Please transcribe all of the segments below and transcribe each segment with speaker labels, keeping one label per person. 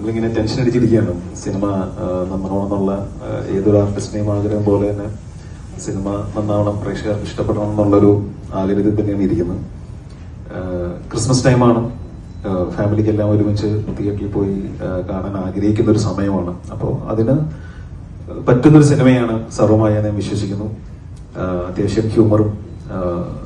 Speaker 1: നമ്മളിങ്ങനെ tension അടിച്ചിരിക്കുകയാണ്. Cinema നന്നാവണമെന്നുള്ള ഏതൊരു ആർട്ടിസ്റ്റിനെയും ആഗ്രഹം പോലെ തന്നെ സിനിമ നന്നാവണം, പ്രേക്ഷകർക്ക് ഇഷ്ടപ്പെടണം എന്നുള്ളൊരു ആഗ്രഹത്തിൽ തന്നെയാണ് ഇരിക്കുന്നത്. ക്രിസ്മസ് ടൈമാണ്, ഫാമിലിക്കെല്ലാം ഒരുമിച്ച് തിയേറ്ററിൽ പോയി കാണാൻ ആഗ്രഹിക്കുന്ന ഒരു സമയമാണ്. അപ്പോൾ അതിന് പറ്റുന്നൊരു സിനിമയാണ് സർവമായ ഞാൻ വിശ്വസിക്കുന്നു. അത്യാവശ്യം ഹ്യൂമറും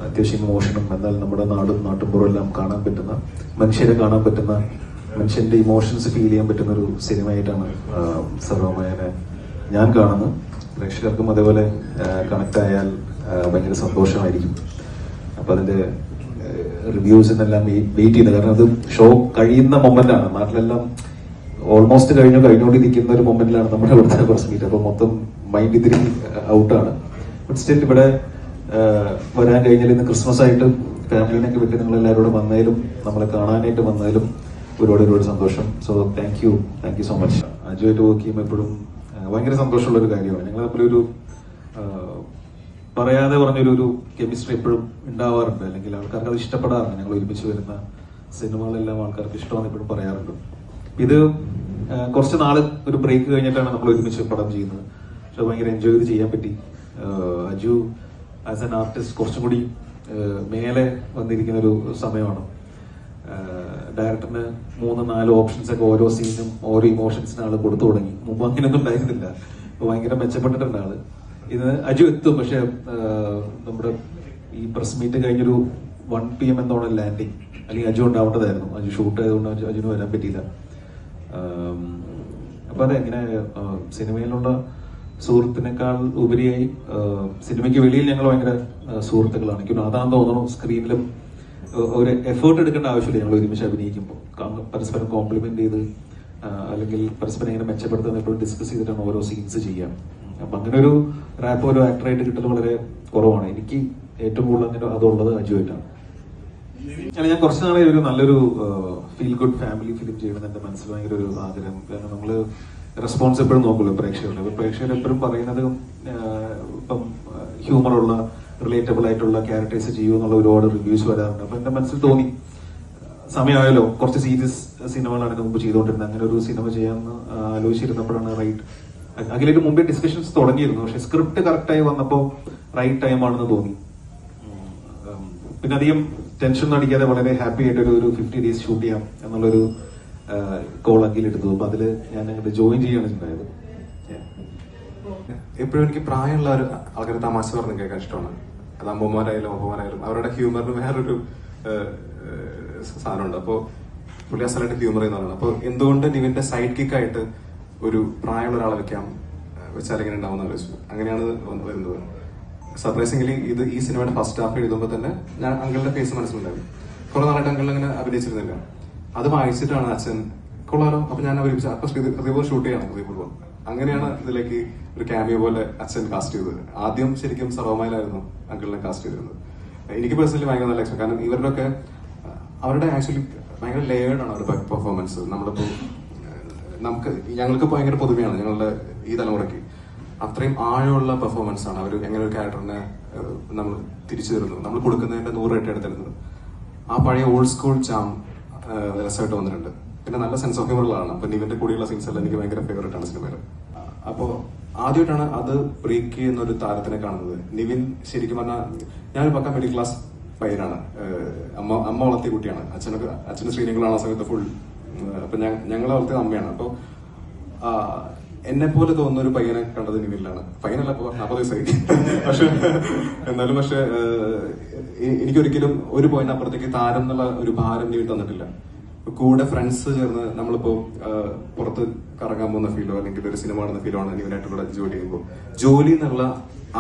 Speaker 1: അത്യാവശ്യം ഇമോഷനും, എന്നാൽ നമ്മുടെ നാടും നാട്ടുമ്പുറം എല്ലാം കാണാൻ പറ്റുന്ന, മനുഷ്യരെ കാണാൻ പറ്റുന്ന, മനുഷ്യന്റെ ഇമോഷൻസ് ഫീൽ ചെയ്യാൻ പറ്റുന്ന ഒരു സിനിമയായിട്ടാണ് സർവമയനെ ഞാൻ കാണുന്നത്. പ്രേക്ഷകർക്കും അതേപോലെ കണക്ട് ആയാൽ ഭയങ്കര സന്തോഷമായിരിക്കും. അപ്പൊ അതിന്റെ റിവ്യൂസിനെല്ലാം വെയിറ്റ് ചെയ്യുന്നത്, കാരണം അത് ഷോ കഴിയുന്ന മൊമെന്റാണ്. നാട്ടിലെല്ലാം ഓൾമോസ്റ്റ് കഴിഞ്ഞുകൊണ്ടിരിക്കുന്ന ഒരു മൊമെന്റിലാണ് നമ്മുടെ ഇവിടുത്തെ പ്രസ് മീറ്റ്. അപ്പൊ മൊത്തം മൈൻഡ് ഇത്തിരി ഔട്ടാണ്. ബട്ട് സ്റ്റിൽ ഇവിടെ വരാൻ കഴിഞ്ഞാൽ ഇന്ന് ക്രിസ്മസ് ആയിട്ട് ഫാമിലിനൊക്കെ വിട്ട് നിങ്ങൾ എല്ലാവരോടും വന്നതിലും നമ്മളെ കാണാനായിട്ട് വന്നതിലും ഒരുപാട് സന്തോഷം. So thank you so much. അജുവായിട്ട് വർക്ക് ചെയ്യുമ്പോൾ എപ്പോഴും ഭയങ്കര സന്തോഷമുള്ള ഒരു കാര്യമാണ്. ഞങ്ങൾ തമ്മിലൊരു പറയാതെ പറഞ്ഞൊരു കെമിസ്ട്രി എപ്പോഴും ഉണ്ടാവാറുണ്ട്, അല്ലെങ്കിൽ ആൾക്കാർക്ക് അത് ഇഷ്ടപ്പെടാറുണ്ട്. ഞങ്ങൾ ഒരുമിച്ച് വരുന്ന സിനിമകളെല്ലാം ആൾക്കാർക്ക് ഇഷ്ടമാണെന്ന് എപ്പോഴും പറയാറുണ്ട്. ഇത് കുറച്ച് നാള് ഒരു ബ്രേക്ക് കഴിഞ്ഞിട്ടാണ് നമ്മൾ ഒരുമിച്ച് പടം ചെയ്യുന്നത്. പക്ഷെ ഭയങ്കര എൻജോയ് ചെയ്ത് ചെയ്യാൻ പറ്റി. അജു ആസ് എൻ ആർട്ടിസ്റ്റ് കുറച്ചും കൂടി മേലെ വന്നിരിക്കുന്ന ഒരു സമയമാണ്. ഡയറക്ടറിന് 3-4 ഓപ്ഷൻസ് ഒക്കെ ഓരോ സീനും ഓരോ ഇമോഷൻസിന് ആള് കൊടുത്തു തുടങ്ങി. മുമ്പ് അങ്ങനെയൊന്നും ഉണ്ടായിരുന്നില്ല. അപ്പൊ ഭയങ്കര മെച്ചപ്പെട്ടിട്ടുണ്ട് ആള്. ഇത് അജു എത്തും, പക്ഷെ നമ്മുടെ ഈ പ്രസ് മീറ്റ് കഴിഞ്ഞൊരു 1 PM എന്തോണം ലാൻഡിങ്, അല്ലെങ്കിൽ അജു ഉണ്ടാവേണ്ടതായിരുന്നു. അജു ഷൂട്ട് ആയതുകൊണ്ട് അജുന് വരാൻ പറ്റിയില്ല. അപ്പൊ അതെ, ഇങ്ങനെ സിനിമയിലുള്ള സുഹൃത്തിനേക്കാൾ ഉപരിയായി സിനിമയ്ക്ക് വെളിയിൽ ഞങ്ങൾ ഭയങ്കര സുഹൃത്തുക്കളാണ്. എനിക്ക് അതാന്ന് തോന്നുന്നു. സ്ക്രീനിലും ഒരു എഫേർട്ട് എടുക്കേണ്ട ആവശ്യമില്ല. ഞങ്ങൾ ഒരുമിച്ച് അഭിനയിക്കുമ്പോൾ പരസ്പരം കോംപ്ലിമെന്റ് ചെയ്ത് അല്ലെങ്കിൽ പരസ്പരം ഇങ്ങനെ മെച്ചപ്പെടുത്തുന്ന എപ്പോഴും ഡിസ്കസ് ചെയ്തിട്ടാണ് ഓരോ സീൻസ് ചെയ്യാം. അപ്പൊ അങ്ങനെ ഒരു റാപ്പ് ഒരു ആക്ടറായിട്ട് കിട്ടൽ വളരെ കുറവാണ്. എനിക്ക് ഏറ്റവും കൂടുതൽ അങ്ങനെ അതുള്ളത് അജുവായിട്ടാണ്. ഞാൻ കുറച്ച് നാളെ ഒരു നല്ലൊരു ഫീൽ ഗുഡ് ഫാമിലി ഫിലിം ചെയ്യണമെന്ന് എന്റെ മനസ്സിൽ ഭയങ്കര ഒരു ആഗ്രഹം. കാരണം നമ്മള് റെസ്പോൺസ് എപ്പോഴും നോക്കുള്ളൂ പ്രേക്ഷകരുടെ. അപ്പൊ പ്രേക്ഷകർ എപ്പോഴും പറയുന്നത് ഇപ്പം ഹ്യൂമറുള്ള റിലേറ്റബിൾ ആയിട്ടുള്ള ക്യാരക്ടേഴ്സ് ചെയ്യുമെന്നുള്ള ഒരുപാട് റിവ്യൂസ് വരാറുണ്ട്. അപ്പൊ എന്റെ മനസ്സിൽ തോന്നി സമയമായല്ലോ, കുറച്ച് സീരിയസ് സിനിമകളാണ് മുമ്പ് ചെയ്തുകൊണ്ടിരുന്നത്. അങ്ങനെ ഒരു സിനിമ ചെയ്യാമെന്ന് ആലോചിച്ചിരുന്നപ്പോഴാണ് റൈറ്റ്. അതിലേക്ക് മുമ്പേ ഡിസ്കഷൻസ് തുടങ്ങിയിരുന്നു, പക്ഷെ സ്ക്രിപ്റ്റ് കറക്റ്റായി വന്നപ്പോൾ റൈറ്റ് ടൈം ആണെന്ന് തോന്നി. പിന്നെ അധികം ടെൻഷൻ ഒന്നും അടിക്കാതെ വളരെ ഹാപ്പി ആയിട്ട് ഒരു 50 days ഷൂട്ട് ചെയ്യാം എന്നുള്ളൊരു കോൾ അങ്കിലെടുത്തു. അപ്പൊ അതില് ഞാൻ അങ്ങോട്ട് ജോയിൻ ചെയ്യാണ് ഉണ്ടായത്.
Speaker 2: എപ്പോഴും എനിക്ക് പ്രായമുള്ള ഒരു ആൾക്കാർ തമാശ പറഞ്ഞ് കേൾക്കാൻ ഇഷ്ടമാണ്. അത് അമ്മമാരായാലും അപ്പമാരായാലും അവരുടെ ഹ്യൂമറിന് വേറൊരു സാധനമുണ്ട്. അപ്പോൾ പുള്ളി അസലായിട്ട് ഹ്യൂമർ ചെയ്യുന്നതാണ്. അപ്പോൾ എന്തുകൊണ്ട് നിവിന്റെ സൈഡ് കിക്കായിട്ട് ഒരു പ്രായമുള്ള ഒരാളെ വെച്ചാൽ എങ്ങനെ ഉണ്ടാവുന്ന ആലോചിച്ചു. അങ്ങനെയാണ് വരുന്നത്. സർപ്രൈസിംഗ്ലി ഈ സിനിമയുടെ ഫസ്റ്റ് ഹാഫ് എഴുതുമ്പോൾ തന്നെ ഞാൻ അങ്കിളിന്റെ ഫേസ് മനസ്സിലുണ്ടായിരുന്നു. കുറെ നാളായിട്ട് അങ്കിൾ അങ്ങനെ അഭിനയിച്ചിരുന്നില്ല. അത് വായിച്ചിട്ടാണ് അച്ഛൻ കൊള്ളാലോ, അപ്പൊ ഞാൻ അവതരിപ്പിച്ചു. അപ്പൊ ഹൃദയപൂർവ്വം ഷൂട്ട് ചെയ്യണം, ഹൃദയപൂർവ്വം. അങ്ങനെയാണ് ഇതിലേക്ക് ഒരു ക്യാമിയോ പോലെ അച്ഛൻ കാസ്റ്റ് ചെയ്തത്. ആദ്യം ശരിക്കും സർവമയിലായിരുന്നു അങ്കിളിനെ കാസ്റ്റ് ചെയ്തിരുന്നത്. എനിക്ക് പേഴ്സണലി ഭയങ്കര നല്ല ഇഷ്ടം. കാരണം ഇവരുടെയൊക്കെ അവരുടെ ആക്ച്വലി ഭയങ്കര ലെയേർഡ് ആണ് അവരുടെ പെർഫോമൻസ്. നമ്മളിപ്പോ ഞങ്ങൾക്ക് ഭയങ്കര പുതുമയാണ് ഞങ്ങളുടെ ഈ തലമുറയ്ക്ക്. അത്രയും ആഴമുള്ള പെർഫോമൻസ് ആണ് അവർ എങ്ങനെ ഒരു ക്യാരക്ടറിനെ നമ്മൾ തിരിച്ചു തരുന്നത്, നമ്മൾ കൊടുക്കുന്നതിന്റെ 100 ഇരട്ടി എടുത്തിരുന്നത്. ആ പഴയ ഓൾഡ് സ്കൂൾ ചാം രസമായിട്ട് വന്നിട്ടുണ്ട്. പിന്നെ നല്ല സെൻസ് ഓഫ് ഹ്യൂമറുകളാണ്. അപ്പൊ നിവിന്റെ കൂടിയുള്ള സീൻസ് എല്ലാം എനിക്ക് ഭയങ്കര ഫേവറേറ്റ് ആണ് സിനിമയിൽ. അപ്പോ ആദ്യമായിട്ടാണ് അത് ബ്രേക്ക് ചെയ്യുന്ന ഒരു താരത്തിനെ കാണുന്നത്. നിവിൻ ശരിക്കും പറഞ്ഞാൽ ഞാനൊരു പക്ക മിഡിൽ ക്ലാസ് പയ്യനാണ്. അമ്മ വളർത്തിയ കുട്ടിയാണ്. അച്ഛന് ശ്രീനികളാണ് ആ സമയത്ത് ഫുൾ. അപ്പൊ ഞങ്ങളെ വളർത്തിയത് അമ്മയാണ്. അപ്പൊ എന്നെ പോലെ തോന്നുന്ന ഒരു പയ്യനെ കണ്ടത് നിവിനിലാണ്. പയ്യനല്ല, 40 വയസ്സായി. എന്നാലും എനിക്കൊരിക്കലും ഒരു പോയിന്റ് അപ്പുറത്തേക്ക് താരം എന്നുള്ള ഒരു ഭാരം നിവിൻ തന്നിട്ടില്ല. കൂടെ ഫ്രണ്ട്സ് ചേർന്ന് നമ്മളിപ്പോ പുറത്ത് കറങ്ങാൻ പോകുന്ന ഫീലോ അല്ലെങ്കിൽ ഒരു സിനിമ കാണുന്ന ഫീലോ ആണ് നിവിനായിട്ടുള്ള ജോലി ചെയ്യുമ്പോൾ. ജോലി എന്നുള്ള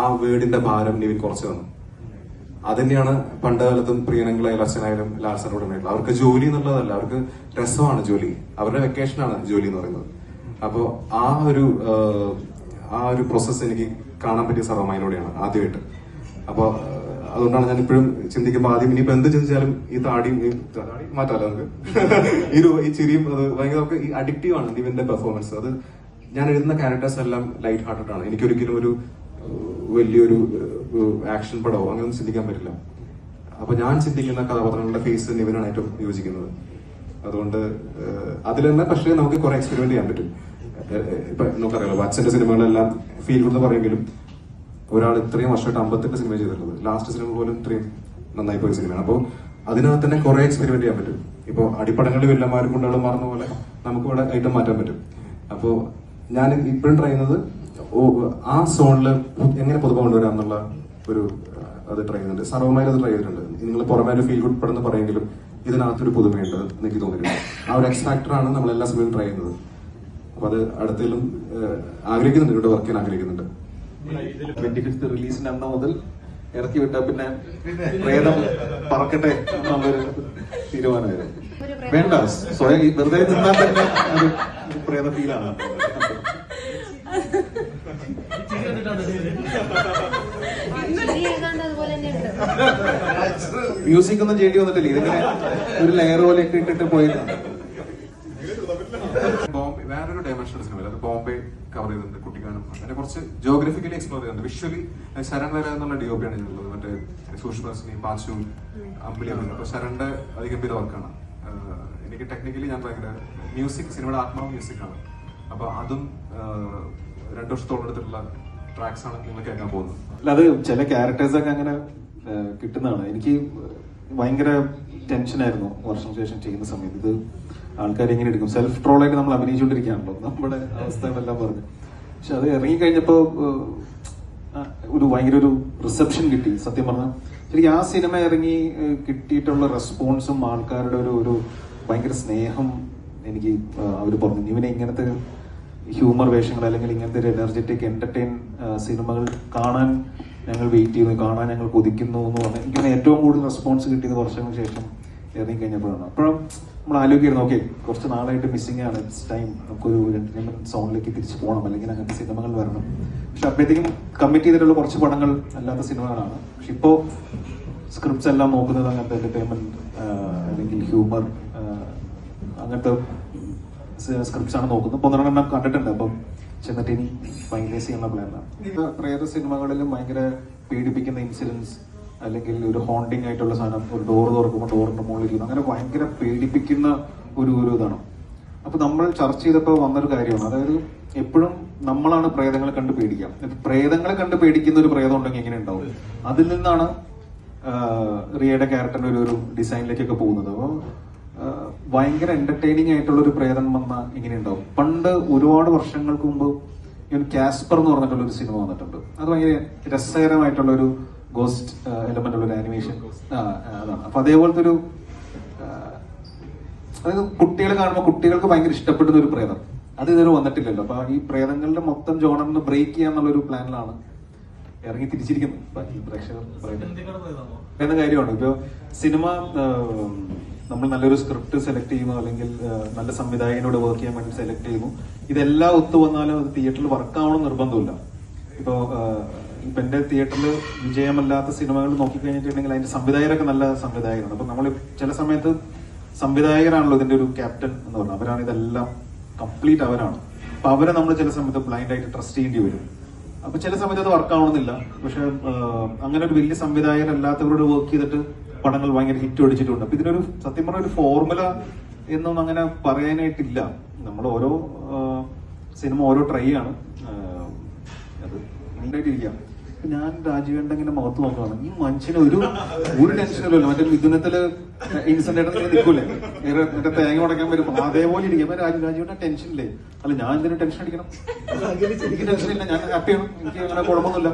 Speaker 2: ആ വേർഡിന്റെ ഭാരം നിവിൻ കുറച്ച് തന്നു. അതന്നെയാണ് പണ്ട് കാലത്തും പ്രിയനങ്ങളായാലും അച്ഛനായാലും ലാൽസനോട് ഉണ്ടായിട്ടുള്ളത്. അവർക്ക് ജോലി എന്നുള്ളതല്ല, അവർക്ക് രസമാണ് ജോലി, അവരുടെ വെക്കേഷനാണ് ജോലി എന്ന് പറയുന്നത്. അപ്പോ ആ ഒരു പ്രോസസ്സ് എനിക്ക് കാണാൻ പറ്റിയ സർവമയിലൂടെയാണ് ആദ്യമായിട്ട്. അപ്പൊ അതുകൊണ്ടാണ് ഞാൻ ഇപ്പോഴും ചിന്തിക്കുമ്പോൾ ആദ്യം ഇനിയിപ്പോ എന്ത് ചിന്തിച്ചാലും ഈ താടിയും മാറ്റാലോ നമുക്ക്. ഈ ചിരിയും അത് ഭയങ്കര ഈ അഡിക്റ്റീവ് ആണ് നിവിന്റെ പെർഫോമൻസ്. അത് ഞാൻ എഴുതുന്ന ക്യാരക്ടേഴ്സ് എല്ലാം ലൈറ്റ് ഹാർട്ടഡ് ആണ്. എനിക്കൊരിക്കലും ഒരു വലിയൊരു ആക്ഷൻ പടമോ അങ്ങനെയൊന്നും ചിന്തിക്കാൻ പറ്റില്ല. അപ്പൊ ഞാൻ ചിന്തിക്കുന്ന കഥാപാത്രങ്ങളുടെ ഫേസ് നിവിനാണ് ഏറ്റവും യോജിക്കുന്നത്. അതുകൊണ്ട് അതിൽ തന്നെ പക്ഷേ നമുക്ക് കുറെ എക്സ്പെരിമെന്റ് ചെയ്യാൻ പറ്റും. ഇപ്പൊ നമുക്കറിയാലോ അച്ഛന്റെ സിനിമകളെല്ലാം ഫീൽ ഗുഡ് എന്ന് പറയുമെങ്കിലും ഒരാൾ ഇത്രയും വർഷമായിട്ട് 58 സിനിമ ചെയ്തിട്ടുള്ളത്, ലാസ്റ്റ് സിനിമ പോലും ഇത്രയും നന്നായി പോയ സിനിമയാണ്. അപ്പോൾ അതിനകത്ത് തന്നെ കുറെ എക്സ്പെരിമെന്റ് ചെയ്യാൻ പറ്റും. ഇപ്പോൾ അടിപ്പടങ്ങളിൽ വില്ലന്മാരും കൊണ്ടാളും മാറുന്ന പോലെ നമുക്ക് ഇവിടെ ഐറ്റം മാറ്റാൻ പറ്റും. അപ്പോൾ ഞാൻ ഇപ്പോഴും ട്രൈ ചെയ്യുന്നത് ആ സോണിൽ എങ്ങനെ പുതുമ കൊണ്ടുവരാം എന്നുള്ള ഒരു അത് ട്രൈ ചെയ്യുന്നുണ്ട്. സർവ്വമായിട്ട് അത് ട്രൈ ചെയ്തിട്ടുണ്ട്. നിങ്ങൾ പുറമേ ഒരു ഫീൽ ഗുഡ് പടെന്ന് പറയുമെങ്കിലും ഇതിനകത്തൊരു പുതുമയുണ്ട് എനിക്ക് തോന്നിയിട്ടുണ്ട്. ആ ഒരു എക്സ് ഫാക്ടറാണ് നമ്മൾ എല്ലാ സിനിമയും ട്രൈ ചെയ്യുന്നത്. അപ്പൊ അത് അടുത്തതിലും ആഗ്രഹിക്കുന്നുണ്ട്, ഇവിടെ വർക്ക് ചെയ്യാൻ ആഗ്രഹിക്കുന്നുണ്ട്.
Speaker 1: 25th റിലീസിന്റെ അന്ന് മുതൽ ഇറക്കി വിട്ടാ പിന്നെ പ്രേതം പറക്കട്ടെ എന്നുള്ളൊരു തീരുമാനമായിരുന്നു. വേണ്ട, സ്വയം വെറുതെ നിന്നാൽ തന്നെ അത് പ്രേത ഫീലാണ്. മ്യൂസിക് ഒന്നും ചെയ്യേണ്ടി വന്നിട്ടില്ല, ഇതിങ്ങനെ ഒരു ലെയർ പോലെയൊക്കെ ഇട്ടിട്ട് പോയിട്ടാണ്.
Speaker 2: വേറൊരു ഡയമെൻഷൻ സിനിമ, അത് ബോംബെ കവർ ചെയ്തിട്ടുണ്ട്, കുട്ടിക്കാനം, അങ്ങനെ കുറച്ച് ജോഗ്രഫിക്കലി എക്സ്പ്ലോർ ചെയ്തിട്ടുണ്ട്. വിഷ്വലി ശരൺ വര എന്നുള്ള DOP ആണ് ചെയ്യുന്നത്. മറ്റേ സൂക്ഷ്മ പാച്ചു അമ്പിളിയാണ്. അപ്പൊ ശരണിന്റെ അതിഗംഭീര വർക്കാണ്. എനിക്ക് ടെക്നിക്കലി ഞാൻ ഭയങ്കര മ്യൂസിക്, സിനിമയുടെ ആത്മാവ് മ്യൂസിക്കാണ്. അപ്പൊ അതും 2 വർഷത്തോളം എടുത്തിട്ടുള്ള ട്രാക്സ് ആണ് നിങ്ങൾ കേൾക്കാൻ പോകുന്നത്.
Speaker 1: അല്ല, അത് ചില ക്യാരക്ടേഴ്സൊക്കെ അങ്ങനെ കിട്ടുന്നതാണ്. എനിക്ക് ഭയങ്കര ടെൻഷനായിരുന്നു വർഷങ്ങൾക്ക് ശേഷം ചെയ്യുന്ന സമയത്ത്. ഇത് ആൾക്കാർ എങ്ങനെ എടുക്കും, സെൽഫ് ട്രോളായിട്ട് നമ്മൾ അഭിനയിച്ചുകൊണ്ടിരിക്കുകയാണല്ലോ, നമ്മുടെ അവസ്ഥകളെല്ലാം പറഞ്ഞു. പക്ഷെ അത് ഇറങ്ങിക്കഴിഞ്ഞപ്പോ ഒരു ഭയങ്കര ഒരു റിസപ്ഷൻ കിട്ടി. സത്യം പറഞ്ഞാൽ ശരിക്കും ആ സിനിമ ഇറങ്ങി കിട്ടിയിട്ടുള്ള റെസ്പോൺസും ആൾക്കാരുടെ ഒരു ഭയങ്കര സ്നേഹം എനിക്ക് അവർ പറഞ്ഞു. ഇവനെ ഇങ്ങനത്തെ ഹ്യൂമർ വേഷങ്ങൾ അല്ലെങ്കിൽ ഇങ്ങനത്തെ ഒരു എനർജറ്റിക് എന്റർടൈൻ സിനിമകൾ കാണാൻ ഞങ്ങൾ വെയിറ്റ് ചെയ്യുന്നു, കാണാൻ ഞങ്ങൾ കൊതിക്കുന്നു എന്ന് പറഞ്ഞാൽ എനിക്കിങ്ങനെ ഏറ്റവും കൂടുതൽ റെസ്പോൺസ് കിട്ടിയത് വർഷങ്ങൾക്ക് ശേഷം ഇറങ്ങി കഴിഞ്ഞപ്പോഴാണ്. അപ്പോഴും നമ്മൾ ആലോചിക്കുന്നു, ഓക്കെ കുറച്ച് നാളായിട്ട് മിസ്സിംഗ് ആണ്, ഇറ്റ്സ് ടൈം, നമുക്കൊരു എന്റർടൈൻമെന്റ് സോണിലേക്ക് തിരിച്ചു പോകണം, അല്ലെങ്കിൽ അങ്ങനത്തെ സിനിമകൾ വരണം. പക്ഷെ അപ്പോഴത്തേക്കും കമ്മിറ്റ് ചെയ്തിട്ടുള്ള കുറച്ച് പടങ്ങൾ അല്ലാത്ത സിനിമകളാണ്. പക്ഷെ ഇപ്പോ സ്ക്രിപ്റ്റ്സ് എല്ലാം നോക്കുന്നത് അങ്ങനത്തെ എന്റർടൈൻമെന്റ് അല്ലെങ്കിൽ ഹ്യൂമർ അങ്ങനത്തെ സ്ക്രിപ്റ്റ്സ് ആണ് നോക്കുന്നത്. ഇപ്പൊ 1 എണ്ണം കണ്ടിട്ടുണ്ട്. അപ്പം ചെന്നിട്ട് ഇനി ഫൈനലൈസ് ചെയ്യുന്ന പ്ലാനാണ്. പ്രേത സിനിമകളിലും ഭയങ്കര പീഡിപ്പിക്കുന്ന ഇൻസിഡൻസ് അല്ലെങ്കിൽ ഒരു ഹോണ്ടിങ് ആയിട്ടുള്ള സാധനം, ഒരു ഡോർ തുറക്കുമ്പോൾ ഡോറിന്റെ മുകളിൽ ഇരിക്കുന്നു, അങ്ങനെ ഭയങ്കര പേടിപ്പിക്കുന്ന ഒരു ഇതാണ്. അപ്പൊ നമ്മൾ ചർച്ച ചെയ്തപ്പോൾ വന്നൊരു കാര്യമാണ്, അതായത് എപ്പോഴും നമ്മളാണ് പ്രേതങ്ങളെ കണ്ട് പേടിക്കാം. പ്രേതങ്ങളെ കണ്ട് പേടിക്കുന്ന ഒരു പ്രേതം ഉണ്ടെങ്കിൽ എങ്ങനെ ഉണ്ടാവും? അതിൽ നിന്നാണ് റിയയുടെ ക്യാരക്ടറിന്റെ ഒരു ഡിസൈനിലേക്കൊക്കെ പോകുന്നത്. അപ്പോൾ ഭയങ്കര എന്റർടൈനിങ് ആയിട്ടുള്ള ഒരു പ്രേതം വന്ന ഇങ്ങനെ ഉണ്ടാവും. പണ്ട് ഒരുപാട് വർഷങ്ങൾക്ക് മുമ്പ് കാസ്പർ എന്ന് പറഞ്ഞിട്ടുള്ള ഒരു സിനിമ വന്നിട്ടുണ്ട്. അത് ഭയങ്കര രസകരമായിട്ടുള്ള ഒരു ഗോസ്റ്റ് എലമെന്റ് ഉള്ള ഒരു ആനിമേഷൻ അതാണ്. അപ്പൊ അതേപോലത്തെ ഒരു അതായത് കുട്ടികളെ കാണുമ്പോൾ കുട്ടികൾക്ക് ഭയങ്കര ഇഷ്ടപ്പെടുന്ന ഒരു പ്രേതം, അത് ഇതുവരെ വന്നിട്ടില്ലല്ലോ. അപ്പൊ ഈ പ്രേതങ്ങളുടെ മൊത്തം ജോണറിന് ബ്രേക്ക് ചെയ്യാന്നുള്ളൊരു പ്ലാനിലാണ് ഇറങ്ങി തിരിച്ചിരിക്കുന്നത്. പ്രേക്ഷകർ പറയുന്ന കാര്യമാണ്. ഇപ്പൊ സിനിമ നമ്മൾ നല്ലൊരു സ്ക്രിപ്റ്റ് സെലക്ട് ചെയ്യുന്നു, അല്ലെങ്കിൽ നല്ല സംവിധായകനോട് വർക്ക് ചെയ്യാൻ വേണ്ടി സെലക്ട് ചെയ്യുന്നു. ഇതെല്ലാം ഒത്തു വന്നാലും അത് തിയേറ്ററിൽ വർക്ക് ആവണം നിർബന്ധമില്ല. ഇപ്പൊ എന്റെ തിയേറ്ററിൽ വിജയമല്ലാത്ത സിനിമകൾ നോക്കിക്കഴിഞ്ഞിട്ടുണ്ടെങ്കിൽ അതിന്റെ സംവിധായകരൊക്കെ നല്ല സംവിധായകരാണ്. അപ്പൊ നമ്മൾ ചില സമയത്ത് സംവിധായകരാണല്ലോ ഇതിന്റെ ഒരു ക്യാപ്റ്റൻ എന്ന് പറഞ്ഞാൽ, അവരാണ് ഇതെല്ലാം കംപ്ലീറ്റ് അവരാണ്. അപ്പൊ അവരെ നമ്മൾ ചില സമയത്ത് ബ്ലൈൻഡ് ആയിട്ട് ട്രസ്റ്റ് ചെയ്യേണ്ടി വരും. അപ്പൊ ചില സമയത്ത് അത് വർക്ക് ആവണമെന്നില്ല. പക്ഷെ അങ്ങനെ ഒരു വലിയ സംവിധായകരല്ലാത്തവരോട് വർക്ക് ചെയ്തിട്ട് പടങ്ങൾ ഭയങ്കര ഹിറ്റ് അടിച്ചിട്ടുണ്ട്. അപ്പൊ ഇതിനൊരു സത്യം പറഞ്ഞ ഒരു ഫോർമുല എന്നൊന്നും അങ്ങനെ പറയാനായിട്ടില്ല. നമ്മൾ ഓരോ സിനിമ ഓരോ ട്രൈ ആണ്. അത് നീണ്ടായിട്ടിരിക്കാം. ഞാൻ രാജീവേണ്ട ഇങ്ങനെ മുഖത്ത് നോക്കുകയാണ്, ഈ മനുഷ്യന് ഒരു ടെൻഷനല്ലോ. മറ്റേ മിഥുനത്തില് ഇൻസെന്റ് ആയിട്ട് ഇങ്ങനെ നിൽക്കൂലേ, മറ്റേ തേങ്ങ ഉടക്കാൻ വരും, അതേപോലെ ഇരിക്കും. രാജീവേണ്ട ടെൻഷനില്ലേ? അല്ല, ഞാൻ എന്തിനും ടെൻഷൻ അടിക്കണം? എനിക്ക് ടെൻഷനില്ല, ഞാൻ ഹാപ്പിയാണ്, എനിക്ക് അങ്ങനെ കുഴപ്പമൊന്നുമില്ല.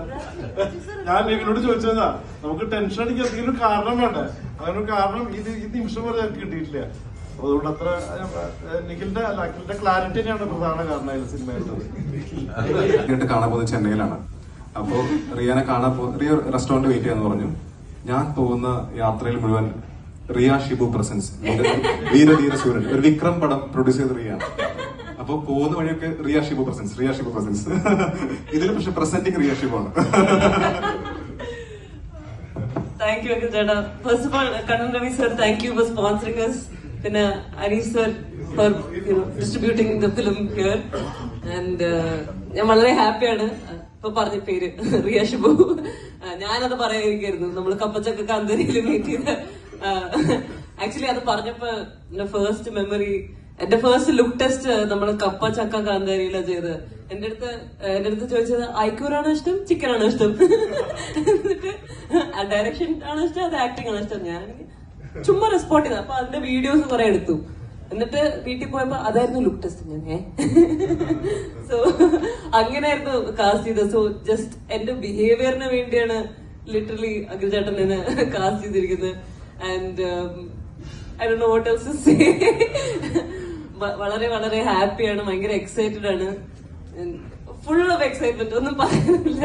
Speaker 3: ഞാൻ നിവിനോട് ചോദിച്ചതാ, നമുക്ക് ടെൻഷൻ അടിക്കാൻ എന്തെങ്കിലും കാരണം വേണ്ടേ? അങ്ങനെ ഒരു കാരണം ഈ നിമിഷം വരെ എനിക്ക് കിട്ടിയിട്ടില്ല. അതുകൊണ്ട് അത്ര നിഖിലിന്റെ അഖിലിന്റെ ക്ലാരിറ്റി തന്നെയാണ് പ്രധാന കാരണം സിനിമയായിട്ട്.
Speaker 2: കാണാൻ പോകുന്നത് ചെന്നൈയിലാണ്. അപ്പോ റിയാനെ കാണാൻ റിയ റെസ്റ്റോറന്റ് വെയിറ്റ് ചെയ്യാന്ന് പറഞ്ഞു. ഞാൻ പോകുന്ന യാത്രയിൽ മുഴുവൻ റിയ ഷിബു പ്രസൻസ്, വീരധീര സൂര്യൻ, ഒരു വിക്രം പടം പ്രൊഡ്യൂസ് ചെയ്ത റിയാണ്. അപ്പൊ പോകുന്ന വഴിയൊക്കെ റിയ ഷിബു പ്രസൻസ്, റിയ ഷിബു പ്രസൻസ്. ഇതിൽ പക്ഷെ പ്രസന്റിങ് റിയ ഷിബു ആണ്.
Speaker 4: Thank you, Jada. First of all, Kannan Ravi sir, thank you for sponsoring us. പിന്നെ Anish sir for distributing the film here. And ഞാൻ വളരെ ഹാപ്പിയാണ്. ഇപ്പൊ പറഞ്ഞ പേര് റിയ ഷിബു, ഞാനത് പറയാതിരിക്കായിരുന്നു. നമ്മൾ കപ്പച്ചക്ക കാന്തരിയിൽ മീറ്റ് ചെയ്ത ആക്ച്വലി അത് പറഞ്ഞപ്പോ എന്റെ ഫസ്റ്റ് മെമ്മറി, എന്റെ ഫസ്റ്റ് ലുക്ക് ടെസ്റ്റ് നമ്മൾ കപ്പ ചക്ക കാന്താരിയിലാണ് ചെയ്തത്. എന്റെ അടുത്ത് ചോദിച്ചത് ഐക്യൂറാണോ ഇഷ്ടം, ചിക്കൻ ആണോ ഇഷ്ടം, എന്നിട്ട് ഡയറക്ഷൻ ആണോ ഇഷ്ടം, അത് ആക്ടിംഗ് ആണോ ഇഷ്ടം. ഞാൻ ചുമ്മാ റെസ്പോണ്ട് ചെയ്ത. അപ്പൊ അതിന്റെ വീഡിയോസ് കുറെ എടുത്തു. എന്നിട്ട് വീട്ടിൽ പോയപ്പോ അതായിരുന്നു ലുക്ക് ടെസ്റ്റ്. ഞാൻ സോ അങ്ങനെയായിരുന്നു കാസ്റ്റ് ചെയ്തത്. സോ ജസ്റ്റ് എന്റെ ബിഹേവിയറിന് വേണ്ടിയാണ് ലിറ്ററലി അഖിൽചേട്ടൻ എന്നെ കാസ്റ്റ് ചെയ്തിരിക്കുന്നത്. And I don't know what else to say. വളരെ വളരെ ഹാപ്പിയാണ്, ഭയങ്കര എക്സൈറ്റഡ് ആണ്, ഫുൾ ഓഫ് എക്സൈറ്റ്മെന്റ്, ഒന്നും പറയാനില്ല.